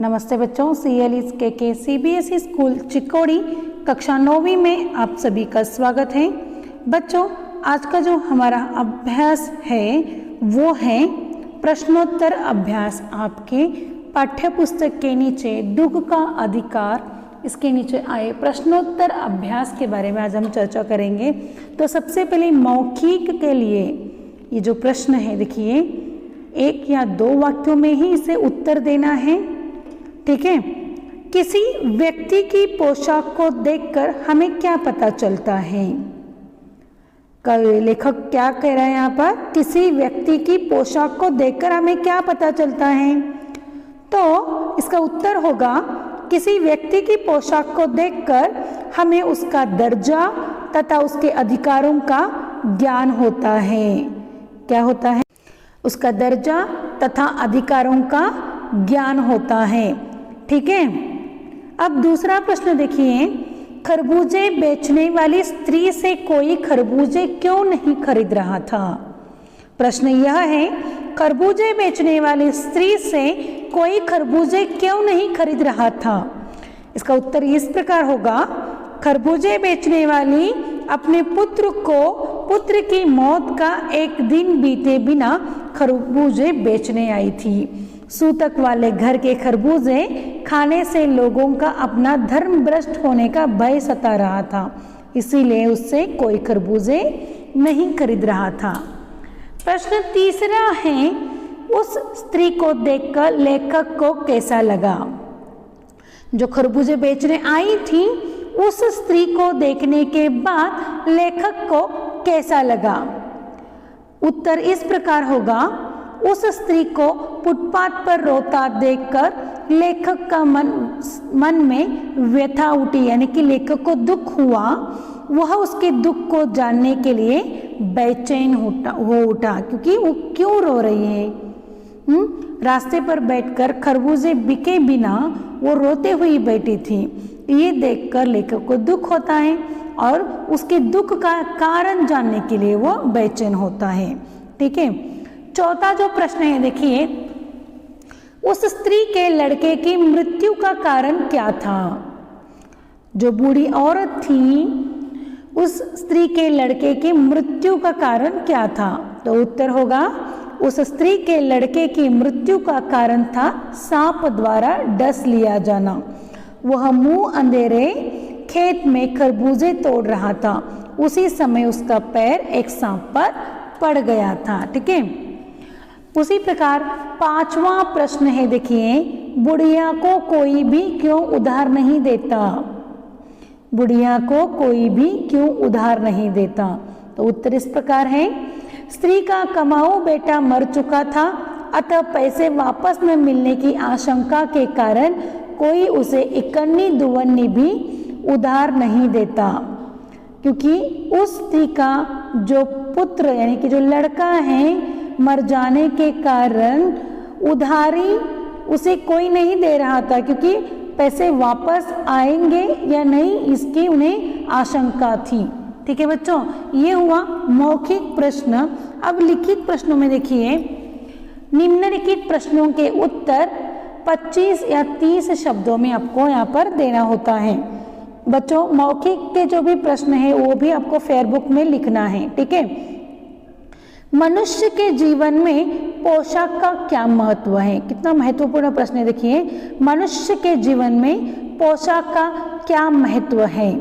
नमस्ते बच्चों, CLE CBSE school Chikodi कक्षा 9वीं में आप सभी का स्वागत है। बच्चों, आज का जो हमारा अभ्यास है वो है प्रश्नोत्तर अभ्यास। आपके पाठ्य पुस्तक के नीचे दुख का अधिकार, इसके नीचे आए प्रश्नोत्तर अभ्यास के बारे में आज हम चर्चा करेंगे। तो सबसे पहले मौखिक के लिए ये जो प्रश्न है, देखिए, 1 या 2 वाक्यों में ही इसे उत्तर देना है। ठीक है। किसी व्यक्ति की पोशाक को देखकर हमें क्या पता चलता है? लेखक क्या कह रहा है यहाँ पर? किसी व्यक्ति की पोशाक को देखकर हमें क्या पता चलता है? तो इसका उत्तर होगा, किसी व्यक्ति की पोशाक को देखकर हमें उसका दर्जा तथा उसके अधिकारों का ज्ञान होता है। क्या होता है? उसका दर्जा तथा अधिकारों का ज्ञान होता है। ठीक है। अब दूसरा प्रश्न देखिए, खरबूजे बेचने वाली स्त्री से कोई खरबूजे क्यों नहीं खरीद रहा था? प्रश्न यह है, खरबूजे बेचने वाली स्त्री से कोई खरबूजे क्यों नहीं खरीद रहा था? इसका उत्तर इस प्रकार होगा, खरबूजे बेचने वाली अपने पुत्र की मौत का एक दिन बीते बिना खरबूजे बेचने आई थी। सूतक वाले घर के खरबूजे खाने से लोगों का अपना धर्म भ्रष्ट होने का भय सता रहा था, इसीलिए उससे कोई खरबूजे नहीं खरीद रहा था। प्रश्न तीसरा है, उस स्त्री को देखकर लेखक को कैसा लगा? जो खरबूजे बेचने आई थी, उस स्त्री को देखने के बाद लेखक को कैसा लगा? उत्तर इस प्रकार होगा, उस स्त्री को फुटपाथ पर रोता देखकर लेखक का मन में व्यथा उठी, यानी कि लेखक को दुख हुआ। वह उसके दुख को जानने के लिए बेचैन हो उठा, क्योंकि वो क्यों रो रही है। रास्ते पर बैठकर खरबूजे बिके बिना वो रोते हुई बैठी थी। ये देखकर लेखक को दुख होता है और उसके दुख का कारण जानने के लिए वो बेचैन होता है। ठीक है। चौथा जो प्रश्न है, देखिए, उस स्त्री के लड़के की मृत्यु का कारण क्या था? जो बूढ़ी औरत थी, उस स्त्री के लड़के की मृत्यु का कारण क्या था? तो उत्तर होगा, उस स्त्री के लड़के की मृत्यु का कारण था सांप द्वारा डस लिया जाना। वह मुंह अंधेरे खेत में खरबूजे तोड़ रहा था, उसी समय उसका पैर एक सांप पर पड़ गया था। ठीक है। उसी प्रकार 5वां प्रश्न है, देखिए, बुढ़िया को कोई भी क्यों उधार नहीं देता? बुढ़िया को कोई भी क्यों उधार नहीं देता? तो उत्तर इस प्रकार है, स्त्री का कमाऊ बेटा मर चुका था, अतः पैसे वापस न मिलने की आशंका के कारण कोई उसे इकन्नी दुवन्नी भी उधार नहीं देता, क्योंकि उस स्त्री का जो पुत्र यानी कि जो लड़का है, मर जाने के कारण उधारी उसे कोई नहीं दे रहा था, क्योंकि पैसे वापस आएंगे या नहीं इसकी उन्हें आशंका थी। ठीक है बच्चों, ये हुआ मौखिक प्रश्न। अब लिखित प्रश्नों में देखिए, निम्नलिखित प्रश्नों के उत्तर 25 या 30 शब्दों में आपको यहाँ पर देना होता है। बच्चों, मौखिक के जो भी प्रश्न है वो भी आपको फेयर बुक में लिखना है। ठीक है। मनुष्य के जीवन में पोशाक का क्या महत्व है? कितना महत्वपूर्ण प्रश्न है। देखिए, मनुष्य के जीवन में पोशाक का क्या महत्व है?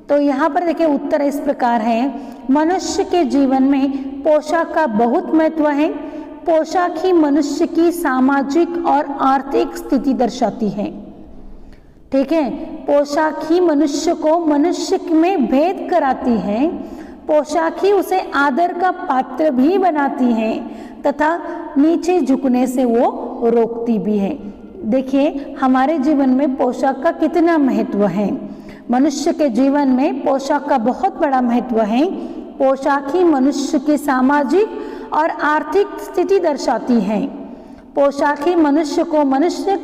तो यहाँ पर देखिए उत्तर इस प्रकार है, मनुष्य के जीवन में पोशाक का बहुत महत्व है। पोशाक ही मनुष्य की सामाजिक और आर्थिक स्थिति दर्शाती है। ठीक है। पोशाक ही मनुष्य को मनुष्य में भेद कराती है। पोशाक ही उसे आदर का पात्र भी बनाती है तथा नीचे झुकने से वो रोकती भी है। देखिए, हमारे जीवन में पोशाक का कितना महत्व है। मनुष्य के जीवन में पोशाक का बहुत बड़ा महत्व है। पोशाक ही मनुष्य की सामाजिक और आर्थिक स्थिति दर्शाती है। पोशाक ही मनुष्य को मनुष्य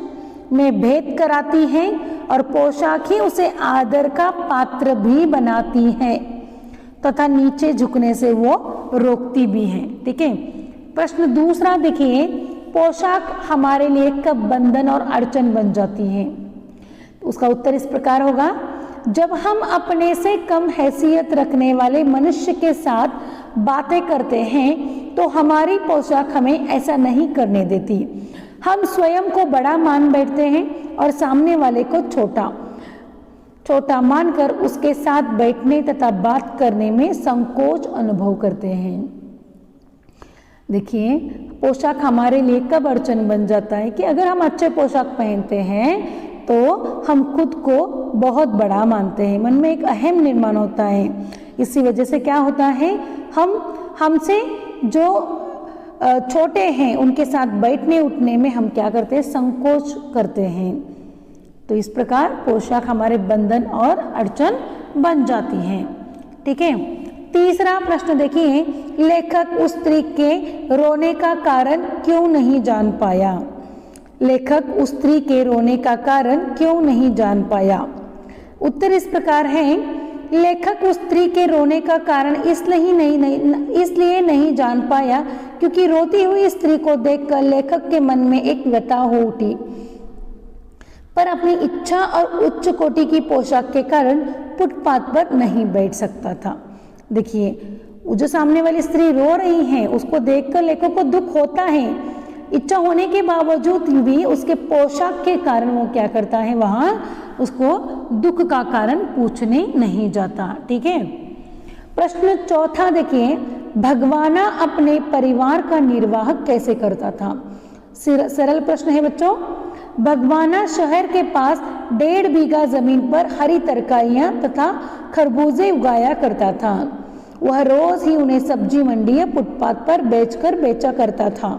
में भेद कराती है और पोशाक ही उसे आदर का पात्र भी बनाती है तथा नीचे झुकने से वो रोकती भी है। ठीक है। प्रश्न दूसरा देखिए, पोशाक हमारे लिए कब बंधन और अड़चन बन जाती है? तो उसका उत्तर इस प्रकार होगा, जब हम अपने से कम हैसियत रखने वाले मनुष्य के साथ बातें करते हैं तो हमारी पोशाक हमें ऐसा नहीं करने देती। हम स्वयं को बड़ा मान बैठते हैं और सामने वाले को छोटा मानकर उसके साथ बैठने तथा बात करने में संकोच अनुभव करते हैं। देखिए, पोशाक हमारे लिए कब अड़चन बन जाता है कि अगर हम अच्छे पोशाक पहनते हैं तो हम खुद को बहुत बड़ा मानते हैं, मन में एक अहम निर्माण होता है। इसी वजह से क्या होता है, हमसे जो छोटे हैं उनके साथ बैठने उठने में हम क्या करते हैं, संकोच करते हैं। तो इस प्रकार पोशाक हमारे बंधन और अड़चन बन जाती हैं। ठीक है, तीसरा प्रश्न देखिए, लेखक उस स्त्री के रोने का कारण क्यों नहीं जान पाया? लेखक उस स्त्री के रोने का कारण क्यों नहीं जान पाया? उत्तर इस प्रकार है, लेखक उस स्त्री के रोने का कारण इसलिए नहीं जान पाया क्योंकि रोती हुई स्त्री को देखकर लेखक के मन में एक व्यथा हो उठी, पर अपनी इच्छा और उच्च कोटि की पोशाक के कारण फुटपाथ पर नहीं बैठ सकता था। देखिए, जो सामने वाली स्त्री रो रही है उसको देखकर लेखक को दुख होता है, इच्छा होने के बावजूद भी उसके पोशाक के कारण वो क्या करता है, वहां उसको दुख का कारण पूछने नहीं जाता। ठीक है, प्रश्न चौथा देखिए, भगवाना अपने परिवार का निर्वाह कैसे करता था? सरल प्रश्न है बच्चों। भगवाना शहर के पास 1.5 बीघा जमीन पर हरी तरकारियां तथा खरबूजे उगाया करता था। वह रोज ही उन्हें सब्जी मंडी या फुटपाथ पर बेचा करता था।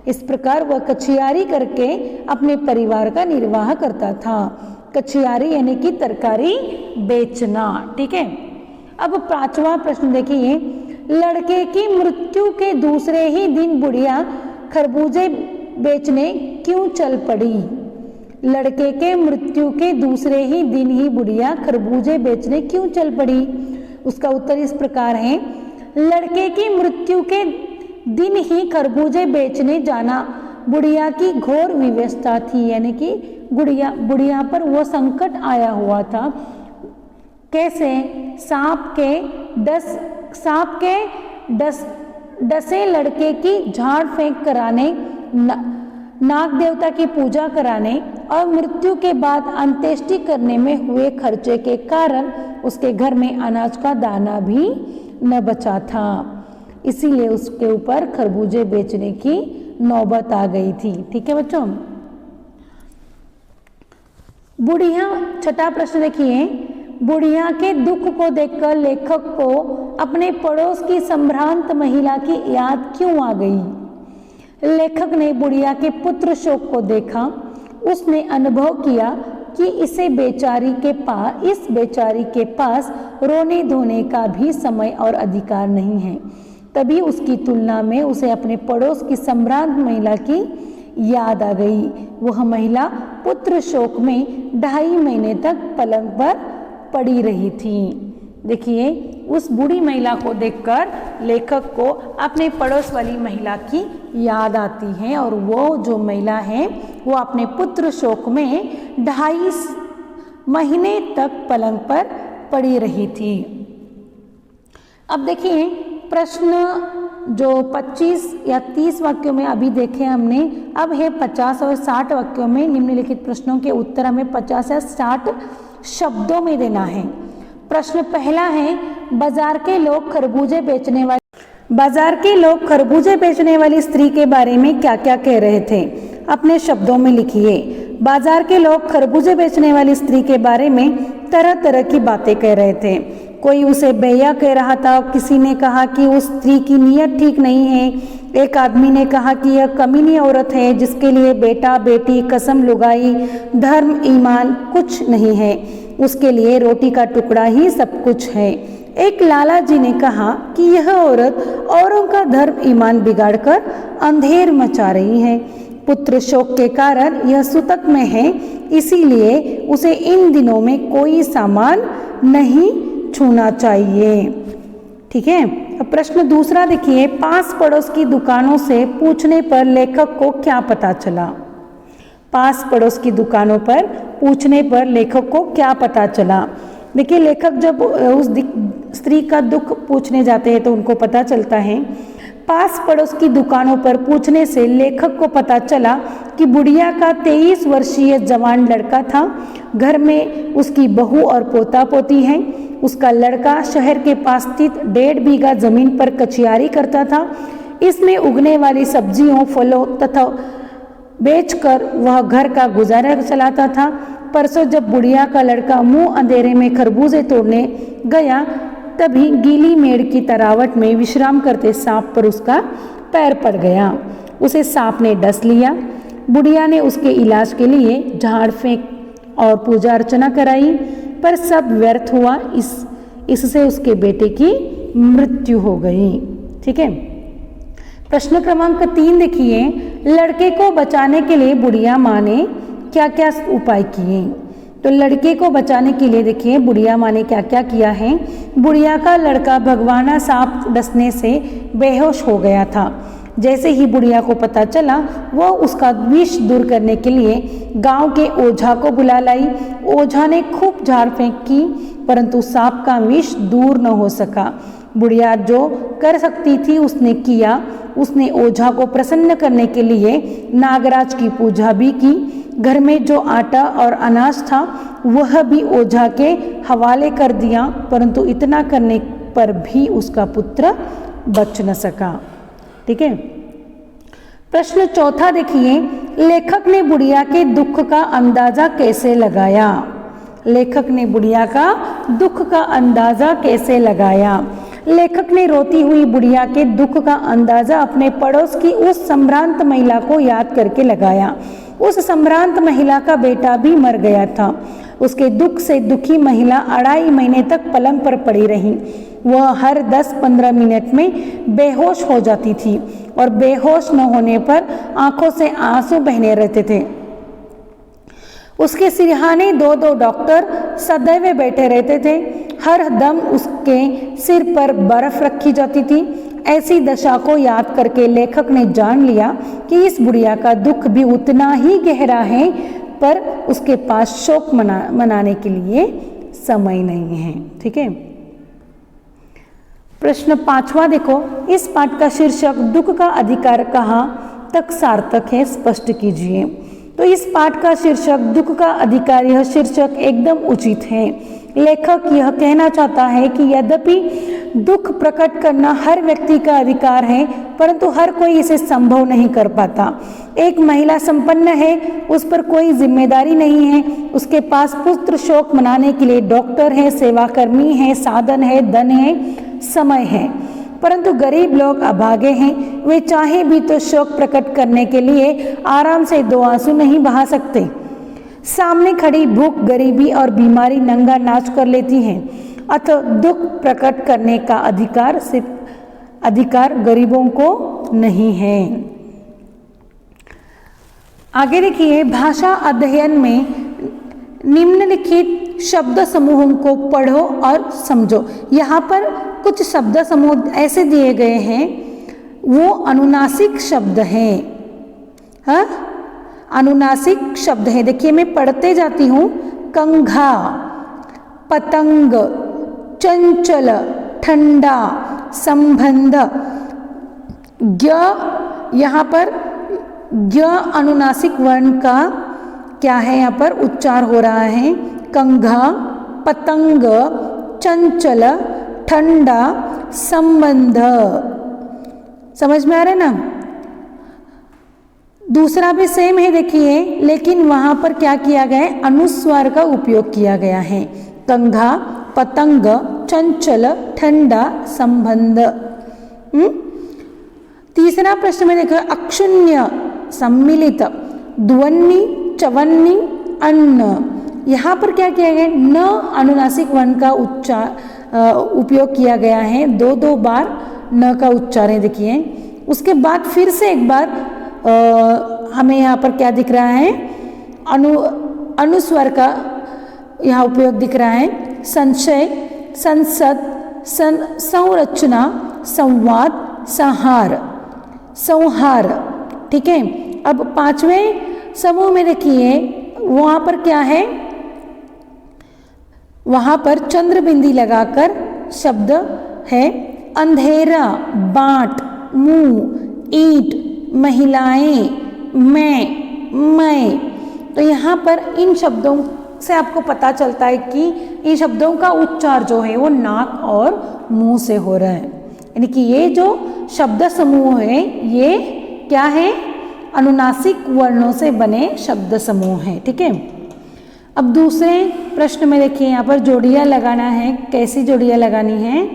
इस प्रकार वह कछियारी करके अपने परिवार का निर्वाह करता था। कछियारी यानी कि तरकारी बेचना। ठीक है, अब 5वां प्रश्न देखिए, लड़के की मृत्यु के दूसरे ही दिन बुढ़िया खरबूजे बेचने क्यों चल पड़ी? लड़के के मृत्यु के दूसरे ही दिन ही बुढ़िया खरबूजे बेचने क्यों चल पड़ी? उसका उत्तर इस प्रकार है, लड़के की मृत्यु के दिन ही खरबूजे बेचने जाना बुढ़िया की घोर विवशता थी, यानी कि बुढ़िया पर वो संकट आया हुआ था। कैसे? सांप के डसे लड़के की झाड़ फेंक कराने, नाग देवता की पूजा कराने और मृत्यु के बाद अंत्येष्टि करने में हुए खर्चे के कारण उसके घर में अनाज का दाना भी न बचा था। इसीलिए उसके ऊपर खरबूजे बेचने की नौबत आ गई थी। ठीक है बच्चों, बुढ़िया, 6ठा प्रश्न देखिए, बुढ़िया के दुख को देखकर लेखक को अपने पड़ोस की संभ्रांत महिला की याद क्यों आ गई? लेखक ने बुढ़िया के पुत्र शोक को देखा। उसने अनुभव किया कि इस बेचारी के पास रोने धोने का भी समय और अधिकार नहीं है। तभी उसकी तुलना में उसे अपने पड़ोस की संभ्रांत महिला की याद आ गई। वह महिला पुत्र शोक में 2.5 महीने तक पलंग पर पड़ी रही थी। देखिए, उस बूढ़ी महिला को देखकर लेखक को अपने पड़ोस वाली महिला की याद आती है और वो जो महिला है वो अपने पुत्र शोक में 2.5 महीने तक पलंग पर पड़ी रही थी। अब देखिए, प्रश्न जो 25 या 30 वाक्यों में अभी देखे हमने, अब है 50 और 60 वाक्यों में निम्नलिखित प्रश्नों के उत्तर हमें 50 या 60 शब्दों में देना है। प्रश्न पहला है, बाजार के लोग खरबूजे बेचने वाली स्त्री के बारे में क्या क्या कह रहे थे? अपने शब्दों में लिखिए। बाजार के लोग खरबूजे बेचने वाली स्त्री के बारे में तरह तरह की बातें कह रहे थे। कोई उसे बेया कह रहा था, किसी ने कहा कि उस स्त्री की नीयत ठीक नहीं है, एक आदमी ने कहा कि यह कमीनी औरत है जिसके लिए बेटा बेटी कसम लुगाई धर्म ईमान कुछ नहीं है, उसके लिए रोटी का टुकड़ा ही सब कुछ है। एक लाला जी ने कहा कि यह औरत औरों का धर्म ईमान बिगाड़कर अंधेर मचा रही है। पुत्र शोक के कारण यह सूतक में है, इसीलिए उसे इन दिनों में कोई सामान नहीं छूना चाहिए। ठीक है, अब प्रश्न दूसरा देखिए, पास पड़ोस की दुकानों से पूछने पर लेखक को क्या पता चला। पास पड़ोस की दुकानों पर पूछने पर लेखक को क्या पता चला। देखिए लेखक जब उस स्त्री का दुख पूछने जाते हैं तो उनको पता चलता है। पास पड़ोस की दुकानों पर पूछने से लेखक को पता चला कि बुढ़िया का 23 वर्षीय जवान लड़का था। घर में उसकी बहू और पोता पोती हैं। उसका लड़का शहर के पास स्थित 1.5 बीघा जमीन पर कचियारी करता था। इसमें उगने वाली सब्जियों फलों तथा बेचकर वह घर का गुजारा चलाता था। परसों जब बुढ़िया का लड़का मुंह अंधेरे में खरबूजे तोड़ने गया तभी गीली मेड़ की तरावट में विश्राम करते सांप पर उसका पैर पड़ गया। उसे सांप ने डस लिया। बुढ़िया ने उसके इलाज के लिए झाड़ फेंक और पूजा अर्चना कराई, पर सब व्यर्थ हुआ। इससे उसके बेटे की मृत्यु हो गई। ठीक है। प्रश्न क्रमांक 3 देखिए, लड़के को बचाने के लिए बुढ़िया माँ ने क्या क्या उपाय किए। तो लड़के को बचाने के लिए देखिए बुढ़िया माँ ने क्या क्या किया है। बुढ़िया का लड़का भगवाना सांप डसने से बेहोश हो गया था। जैसे ही बुढ़िया को पता चला वह उसका विष दूर करने के लिए गांव के ओझा को बुला लाई। ओझा ने खूब झाड़ फेंक की परंतु सांप का विष दूर न हो सका। बुढ़िया जो कर सकती थी उसने किया। उसने ओझा को प्रसन्न करने के लिए नागराज की पूजा भी की। घर में जो आटा और अनाज था वह भी ओझा के हवाले कर दिया, परंतु इतना करने पर भी उसका पुत्र बच न सका। ठीक है। प्रश्न चौथा देखिए, लेखक ने बुढ़िया के दुख का अंदाजा कैसे लगाया। लेखक ने बुढ़िया का दुख का अंदाजा कैसे लगाया। लेखक ने रोती हुई बुढ़िया के दुख का अंदाजा अपने पड़ोस की उस संभ्रांत महिला को याद करके लगाया। उस संभ्रांत महिला का बेटा भी मर गया था। उसके दुख से दुखी महिला 2.5 महीने तक पलंग पर पड़ी रही। वह हर 10-15 मिनट में बेहोश हो जाती थी और बेहोश न होने पर आंखों से आंसू बहने रहते थे। उसके सिरहाने 2-2 डॉक्टर सदैव बैठे रहते थे। हर दम उसके सिर पर बर्फ रखी जाती थी। ऐसी दशा को याद करके लेखक ने जान लिया कि इस बुढ़िया का दुख भी उतना ही गहरा है, पर उसके पास शोक मनाने के लिए समय नहीं है। ठीक है। प्रश्न 5वां देखो, इस पाठ का शीर्षक दुख का अधिकार कहाँ तक सार्थक है, स्पष्ट कीजिए। तो इस पाठ का शीर्षक दुख का अधिकार, यह शीर्षक एकदम उचित है। लेखक यह कहना चाहता है कि यद्यपि दुख प्रकट करना हर व्यक्ति का अधिकार है, परंतु हर कोई इसे संभव नहीं कर पाता। एक महिला संपन्न है, उस पर कोई जिम्मेदारी नहीं है। उसके पास पुत्र शोक मनाने के लिए डॉक्टर है, सेवाकर्मी है, साधन है, धन है, समय है। परंतु गरीब लोग अभागे हैं। वे चाहे भी तो शोक प्रकट करने के लिए आराम से 2 आंसू नहीं बहा सकते। सामने खड़ी भूख, गरीबी और बीमारी नंगा नाच कर लेती हैं। अतः दुख प्रकट करने का अधिकार सिर्फ अधिकार गरीबों को नहीं है। आगे देखिए, भाषा अध्ययन में निम्नलिखित शब्द समूहों को पढ़ो और समझो। यहाँ पर कुछ शब्द समूह ऐसे दिए गए हैं, वो अनुनासिक शब्द हैं। हाँ, अनुनासिक शब्द है। देखिए मैं पढ़ते जाती हूँ। कंघा, पतंग, चंचल, ठंडा, संबंध। ज्ञ, यहाँ पर ज्ञ अनुनासिक वर्ण का क्या है, यहाँ पर उच्चार हो रहा है। कंघा, पतंग, चंचल, ठंडा, संबंध। समझ में आ रहा है ना। दूसरा भी सेम है देखिए, लेकिन वहां पर क्या किया गया है, अनुस्वार का उपयोग किया गया है। कंघा, पतंग, चंचल, ठंडा, संबंध। तीसरा प्रश्न में देखो, अक्षुण्य, सम्मिलित, ध्वनि, चवन्नी, अन्न। यहाँ पर क्या किया गया है, न अनुनासिक वर्ण का उपयोग किया गया है। 2 बार न का उच्चारण देखिए। उसके बाद फिर से एक बार हमें यहाँ पर क्या दिख रहा है, अनुस्वर का यहाँ उपयोग दिख रहा है। संशय, संसद, संरचना, संवाद, संहार, संहार। ठीक है, अब पांचवें समूह में देखिए वहां पर क्या है, वहां पर चंद्र बिंदी लगाकर शब्द है अंधेरा, बाट, मुंह, ईंट, महिलाएं, मैं। तो यहाँ पर इन शब्दों से आपको पता चलता है कि इन शब्दों का उच्चार जो है वो नाक और मुंह से हो रहा है, यानी कि ये जो शब्द समूह है ये क्या है, अनुनासिक वर्णों से बने शब्द समूह है। ठीक है, अब दूसरे प्रश्न में देखिए यहाँ पर जोड़ियां लगाना है। कैसी जोड़ियां लगानी है,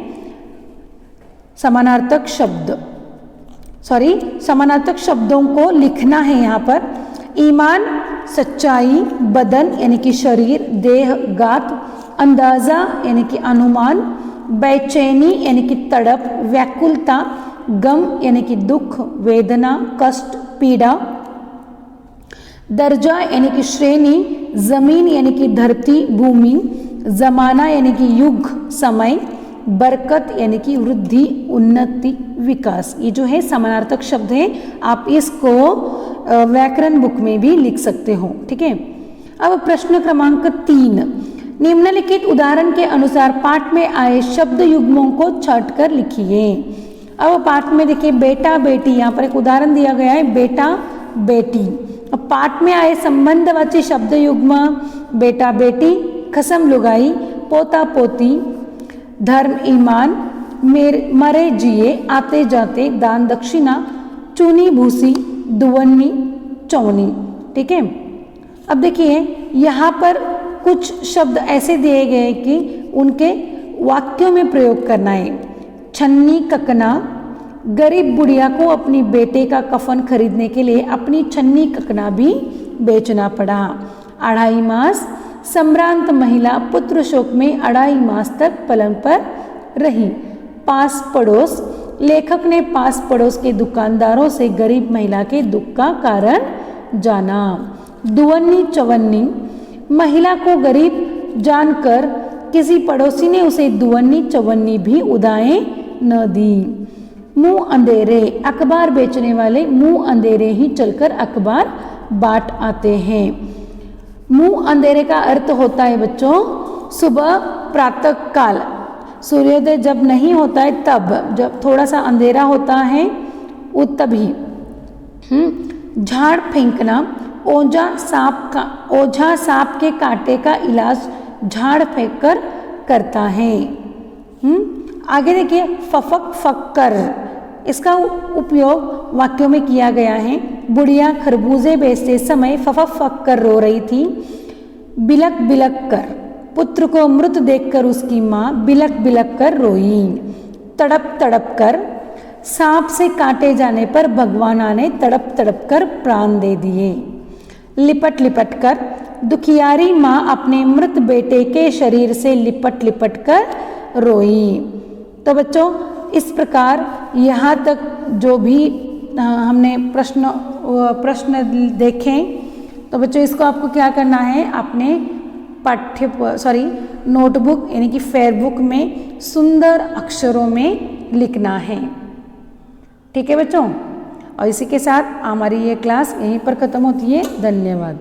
समानार्थक शब्द, समानार्थक शब्दों को लिखना है यहाँ पर। ईमान सच्चाई, बदन यानी कि शरीर, देह गात, अंदाजा यानी कि अनुमान, बेचैनी यानी कि तड़प, व्याकुलता, गम यानी कि दुख, वेदना, कष्ट, पीड़ा, दर्जा यानी कि श्रेणी, जमीन यानी कि धरती, भूमि, जमाना यानी कि युग, समय, बरकत यानी कि वृद्धि, उन्नति, विकास। ये जो है समानार्थक शब्द है, आप इसको व्याकरण बुक में भी लिख सकते हो। ठीक है, अब प्रश्न क्रमांक 3, निम्नलिखित उदाहरण के अनुसार पाठ में आए शब्द युग्मों को छांटकर लिखिए। अब पाठ में देखिए बेटा बेटी, यहाँ पर एक उदाहरण दिया गया है बेटा बेटी। अब पाठ में आए संबंधवाची शब्द युग्म बेटा बेटी, खसम लुगाई, पोता पोती, धर्म ईमान, मरे जिए, आते जाते, दान दक्षिणा, चूनी भूसी, दुवन्नी, चौनी। ठीक है, अब देखिए यहाँ पर कुछ शब्द ऐसे दिए गए कि उनके वाक्यों में प्रयोग करना है। छन्नी ककना, गरीब बुढ़िया को अपनी बेटे का कफन खरीदने के लिए अपनी छन्नी ककना भी बेचना पड़ा। अढ़ाई मास, संभ्रांत महिला पुत्र शोक में अढ़ाई मास तक पलंग पर रही। पास पड़ोस, लेखक ने पास पड़ोस के दुकानदारों से गरीब महिला के दुख का कारण जाना। दुवन्नी चवन्नी, महिला को गरीब जानकर किसी पड़ोसी ने उसे दुवन्नी चवन्नी भी उदाएं न दी। मुंह अंधेरे, अखबार बेचने वाले मुंह अंधेरे ही चलकर अखबार बांट आते हैं। मुंह अंधेरे का अर्थ होता है बच्चों सुबह प्रातः काल, सूर्योदय जब नहीं होता है तब, जब थोड़ा सा अंधेरा होता है वो तभी। झाड़ फेंकना, ओझा सांप के कांटे का इलाज झाड़ फेंक कर करता है। आगे देखिए फफक फक्कर, इसका उपयोग वाक्यों में किया गया है। बुढ़िया खरबूजे बेचते समय फफक फक्कर रो रही थी। बिलक बिलक कर, पुत्र को मृत देखकर उसकी माँ बिलक बिलक कर रोई। तड़प तड़प कर, सांप से काटे जाने पर भगवाना ने तड़प तड़प कर प्राण दे दिए। लिपट लिपट कर, दुखियारी माँ अपने मृत बेटे के शरीर से लिपट लिपट कर रोई। तो बच्चों इस प्रकार यहाँ तक जो भी हमने प्रश्न देखें, तो बच्चों इसको आपको क्या करना है, अपने नोटबुक यानी कि फेयरबुक में सुंदर अक्षरों में लिखना है। ठीक है बच्चों, और इसी के साथ हमारी ये क्लास यहीं पर ख़त्म होती है। धन्यवाद।